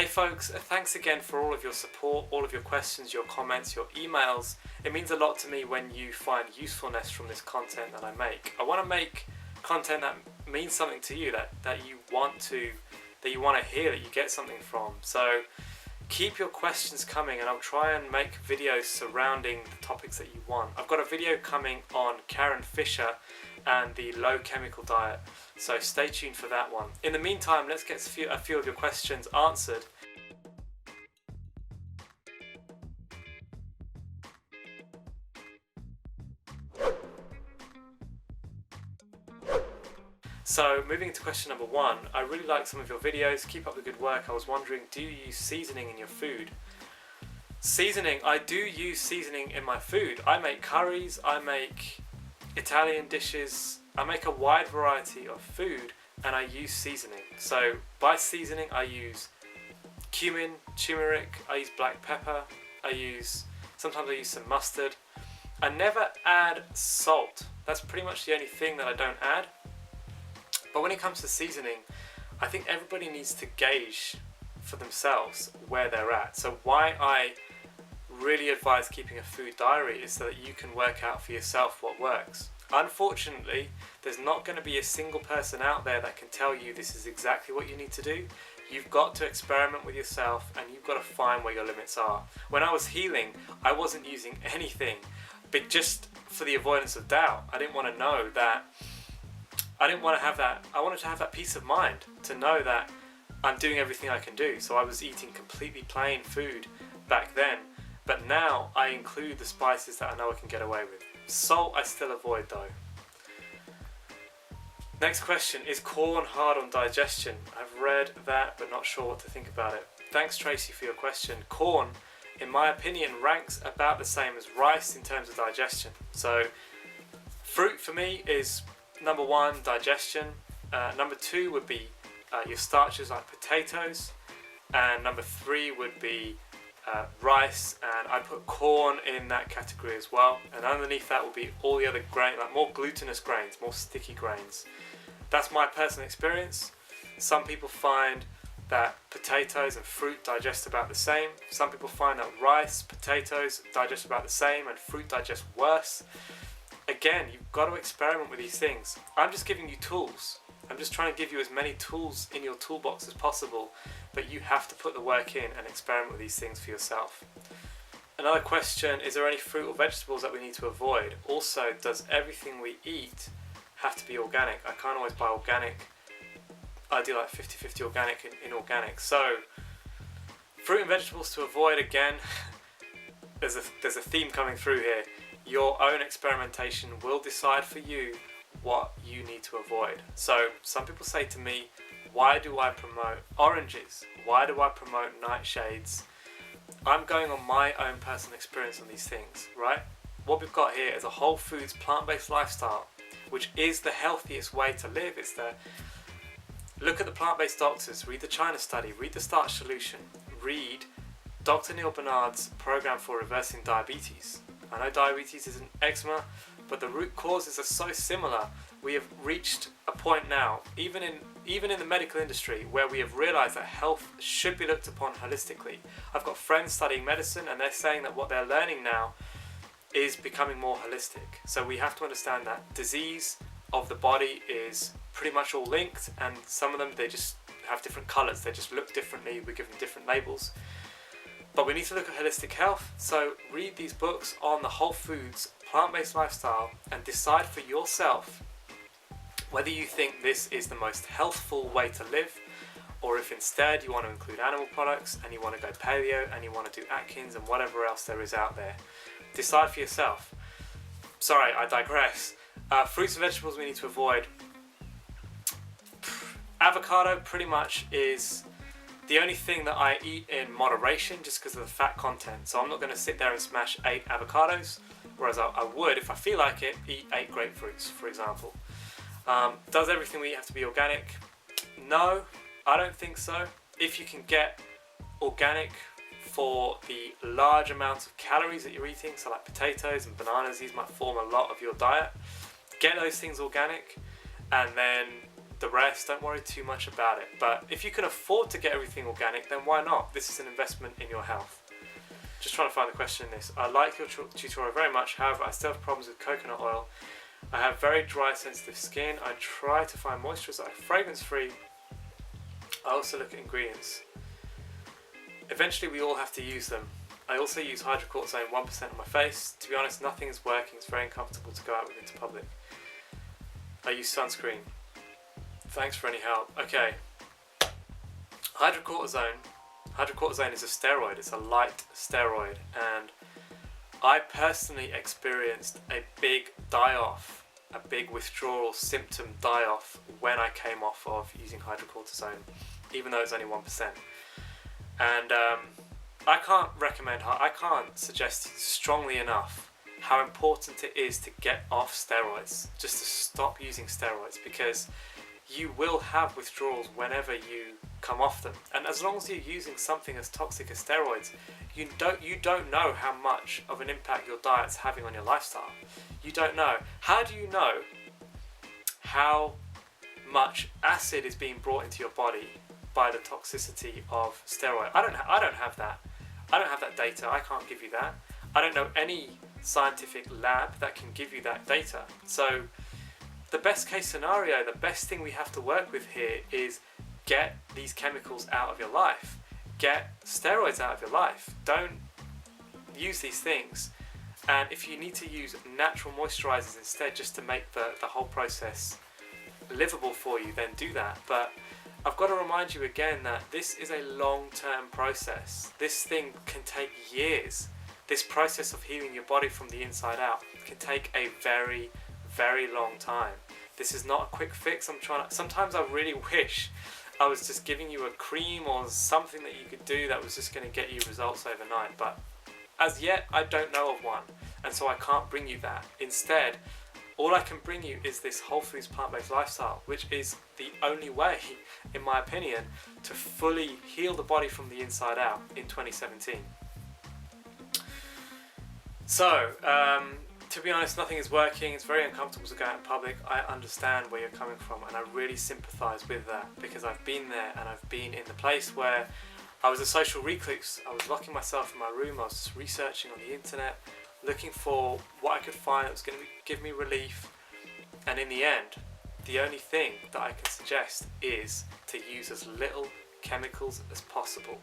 Hey folks, thanks again for all of your support, all of your questions, your comments, your emails. It means a lot to me when you find usefulness from this content that I make. I want to make content that means something to you, that you want to hear, that you get something from. So keep your questions coming and I'll try and make videos surrounding the topics that you want. I've got a video coming on Karen Fisher and the low chemical diet, so stay tuned for that one. In the meantime, let's get a few of your questions answered. So moving into question number 1, I really like some of your videos, keep up the good work. I was wondering, do you use seasoning in your food? Seasoning, I do use seasoning in my food. I make curries, I make Italian dishes, I make a wide variety of food and I use seasoning. So by seasoning I use cumin, turmeric, I use black pepper, sometimes I use some mustard. I never add salt. That's pretty much the only thing that I don't add. But when it comes to seasoning, I think everybody needs to gauge for themselves where they're at. So why I really advise keeping a food diary is so that you can work out for yourself what works. Unfortunately, there's not going to be a single person out there that can tell you this is exactly what you need to do. You've got to experiment with yourself and you've got to find where your limits are. When I was healing, I wasn't using anything, but just for the avoidance of doubt. I didn't want to know that. I didn't want to have that. I wanted to have that peace of mind to know that I'm doing everything I can do. So I was eating completely plain food back then, but now I include the spices that I know I can get away with. Salt I still avoid though. Next question, is corn hard on digestion? I've read that but not sure what to think about it. Thanks Tracy for your question. Corn, in my opinion, ranks about the same as rice in terms of digestion. So fruit for me is number 1, digestion. Number 2 would be your starches like potatoes, and number 3 would be rice, and I put corn in that category as well, and underneath that will be all the other grains, like more glutinous grains, more sticky grains. That's my personal experience. Some people find that potatoes and fruit digest about the same. Some people find that rice, potatoes digest about the same and fruit digest worse. Again, you've got to experiment with these things. I'm just giving you tools. I'm just trying to give you as many tools in your toolbox as possible, but you have to put the work in and experiment with these things for yourself. Another question, is there any fruit or vegetables that we need to avoid? Also, does everything we eat have to be organic? I can't always buy organic. I do like 50-50 organic and inorganic. So, fruit and vegetables to avoid, again, there's a theme coming through here. Your own experimentation will decide for you what you need to avoid. So some people say to me, why do I promote oranges? Why do I promote nightshades? I'm going on my own personal experience on these things, right? What we've got here is a whole foods plant-based lifestyle, which is the healthiest way to live. Look at the plant-based doctors, read the China study, read the Starch Solution, read Dr. Neil Barnard's program for reversing diabetes. I know diabetes isn't eczema, but the root causes are so similar. We have reached a point now, even in the medical industry, where we have realized that health should be looked upon holistically. I've got friends studying medicine and they're saying that what they're learning now is becoming more holistic. So we have to understand that disease of the body is pretty much all linked, and some of them, they just have different colors, they just look differently, we give them different labels. But we need to look at holistic health, so read these books on the whole foods, plant-based lifestyle, and decide for yourself whether you think this is the most healthful way to live, or if instead you want to include animal products and you want to go paleo and you want to do Atkins and whatever else there is out there. Decide for yourself. Sorry, I digress. Fruits and vegetables we need to avoid. Avocado pretty much is the only thing that I eat in moderation just because of the fat content. So I'm not going to sit there and smash 8 avocados, whereas I would, if I feel like it, eat 8 grapefruits, for example. Does everything we eat have to be organic? No, I don't think so. If you can get organic for the large amounts of calories that you're eating, so like potatoes and bananas, these might form a lot of your diet. Get those things organic, and then the rest, don't worry too much about it. But if you can afford to get everything organic, then why not? This is an investment in your health. Just trying to find the question in this. I like your tutorial very much, however I still have problems with coconut oil. I have very dry, sensitive skin. I try to find moisturizers that are fragrance free. I also look at ingredients. Eventually we all have to use them. I also use hydrocortisone 1% on my face. To be honest, nothing is working. It's very uncomfortable to go out with into public. I use sunscreen. Thanks for any help. Okay. Hydrocortisone is a steroid. It's a light steroid, and I personally experienced a big die-off, a big withdrawal symptom die-off when I came off of using hydrocortisone, even though it's only 1%. And I can't suggest strongly enough how important it is to get off steroids, just to stop using steroids, because you will have withdrawals whenever you come off them. And as long as you're using something as toxic as steroids, you don't know how much of an impact your diet's having on your lifestyle. You don't know. How do you know how much acid is being brought into your body by the toxicity of steroid? I don't have that. I don't have that data. I can't give you that. I don't know any scientific lab that can give you that data. So the best case scenario, the best thing we have to work with here is get these chemicals out of your life. Get steroids out of your life. Don't use these things. And if you need to use natural moisturizers instead, just to make the whole process livable for you, then do that. But I've got to remind you again that this is a long-term process. This thing can take years. This process of healing your body from the inside out can take a very, very long time. This is not a quick fix. Sometimes I really wish I was just giving you a cream or something that you could do that was just going to get you results overnight. But as yet, I don't know of one, and so I can't bring you that. Instead, all I can bring you is this whole foods plant-based lifestyle, which is the only way, in my opinion, to fully heal the body from the inside out in 2017. So, to be honest, nothing is working. It's very uncomfortable to go out in public. I understand where you're coming from, and I really sympathise with that, because I've been there, and I've been in the place where I was a social recluse. I was locking myself in my room. I was just researching on the internet, looking for what I could find that was going to give me relief. And in the end, the only thing that I can suggest is to use as little chemicals as possible,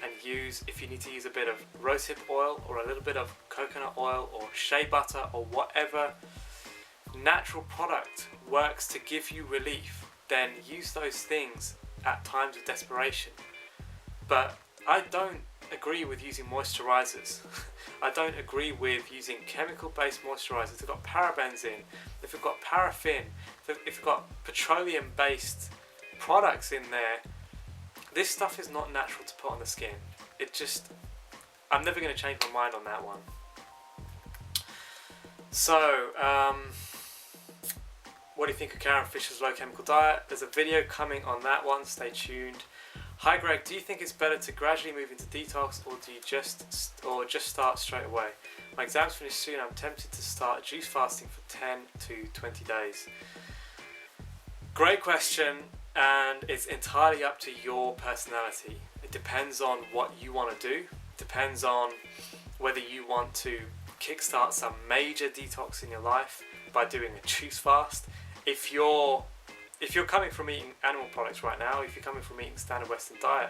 and use, if you need to use a bit of rosehip oil or a little bit of coconut oil or shea butter or whatever natural product works to give you relief, then use those things at times of desperation. But I don't agree with using moisturizers. I don't agree with using chemical-based moisturizers. They've got parabens in, if you've got paraffin, if you've got petroleum-based products in there. This stuff is not natural to put on the skin. I'm never going to change my mind on that one. So, what do you think of Karen Fisher's low chemical diet? There's a video coming on that one, stay tuned. Hi Greg, do you think it's better to gradually move into detox, or do you just start straight away? My exams finish soon. I'm tempted to start juice fasting for 10 to 20 days. Great question, and it's entirely up to your personality. It depends on what you want to do. It depends on whether you want to kickstart some major detox in your life by doing a juice fast. If you're coming from eating animal products right now, if you're coming from eating standard Western diet,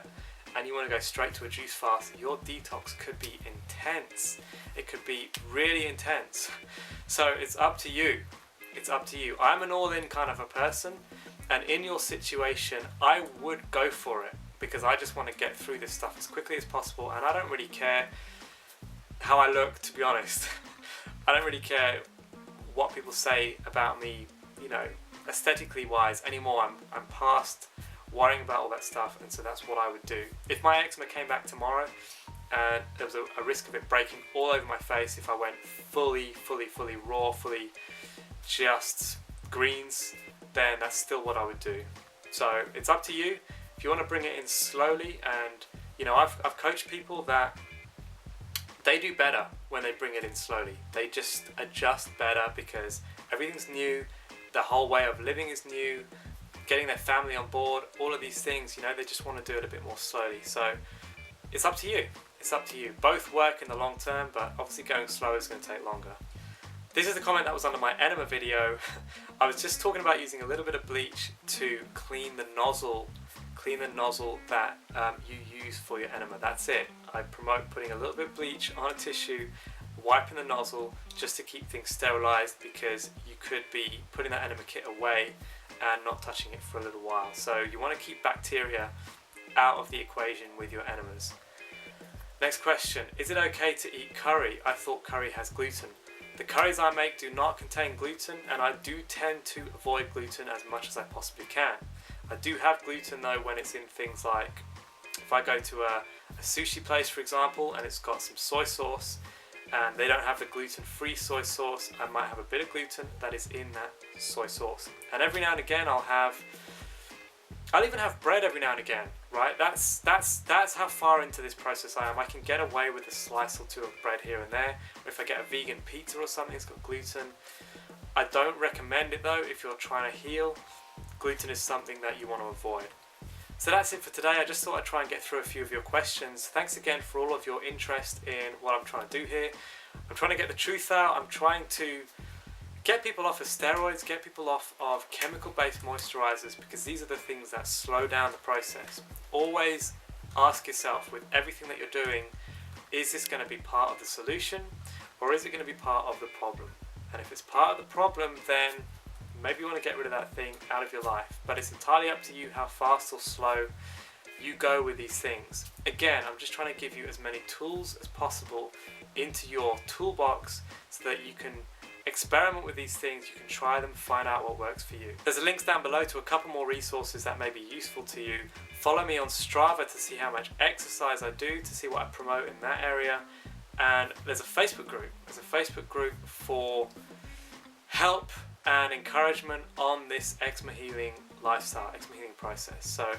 and you want to go straight to a juice fast, your detox could be intense. It could be really intense. So it's up to you. It's up to you. I'm an all-in kind of a person, and in your situation, I would go for it, because I just want to get through this stuff as quickly as possible, and I don't really care how I look, to be honest. I don't really care what people say about me, aesthetically wise anymore. I'm past worrying about all that stuff, and so that's what I would do. If my eczema came back tomorrow and there was a risk of it breaking all over my face, if I went fully raw, fully just greens, then that's still what I would do. So it's up to you. If you want to bring it in slowly, and I've coached people that they do better when they bring it in slowly. They just adjust better because everything's new. The whole way of living is new. getting their family on board, all of these things, you know, they just want to do it a bit more slowly. So it's up to you. It's up to you. Both work in the long term, but obviously going slow is going to take longer. This is the comment that was under my enema video. I was just talking about using a little bit of bleach to clean the nozzle that you use for your enema. That's it. I promote putting a little bit of bleach on a tissue, wiping the nozzle just to keep things sterilized, because you could be putting that enema kit away and not touching it for a little while. So you want to keep bacteria out of the equation with your enemas. Next question, is it okay to eat curry? I thought curry has gluten. The curries I make do not contain gluten, and I do tend to avoid gluten as much as I possibly can. I do have gluten though when it's in things like, if I go to a sushi place for example and it's got some soy sauce and they don't have the gluten-free soy sauce, I might have a bit of gluten that is in that soy sauce. And every now and again I'll even have bread every now and again, right? That's how far into this process I am. I can get away with a slice or two of bread here and there. Or if I get a vegan pizza or something that's got gluten. I don't recommend it though if you're trying to heal. Gluten is something that you want to avoid. So that's it for today. I just thought I'd try and get through a few of your questions. Thanks again for all of your interest in what I'm trying to do here. I'm trying to get the truth out. I'm trying to get people off of steroids, get people off of chemical-based moisturizers, because these are the things that slow down the process. Always ask yourself, with everything that you're doing, is this going to be part of the solution or is it going to be part of the problem? And if it's part of the problem, then maybe you want to get rid of that thing out of your life. But it's entirely up to you how fast or slow you go with these things. Again, I'm just trying to give you as many tools as possible into your toolbox so that you can experiment with these things, you can try them, find out what works for you. There's a links down below to a couple more resources that may be useful to you. Follow me on Strava to see how much exercise I do, to see what I promote in that area. And there's a Facebook group. There's a Facebook group for help and encouragement on this eczema healing lifestyle, eczema healing process. So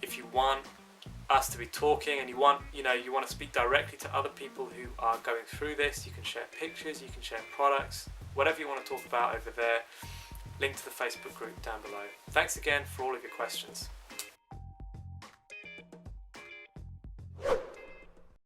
if you want us to be talking and you want to speak directly to other people who are going through this, you can share pictures, you can share products, whatever you want to talk about over there. Link to the Facebook group down below. Thanks again for all of your questions.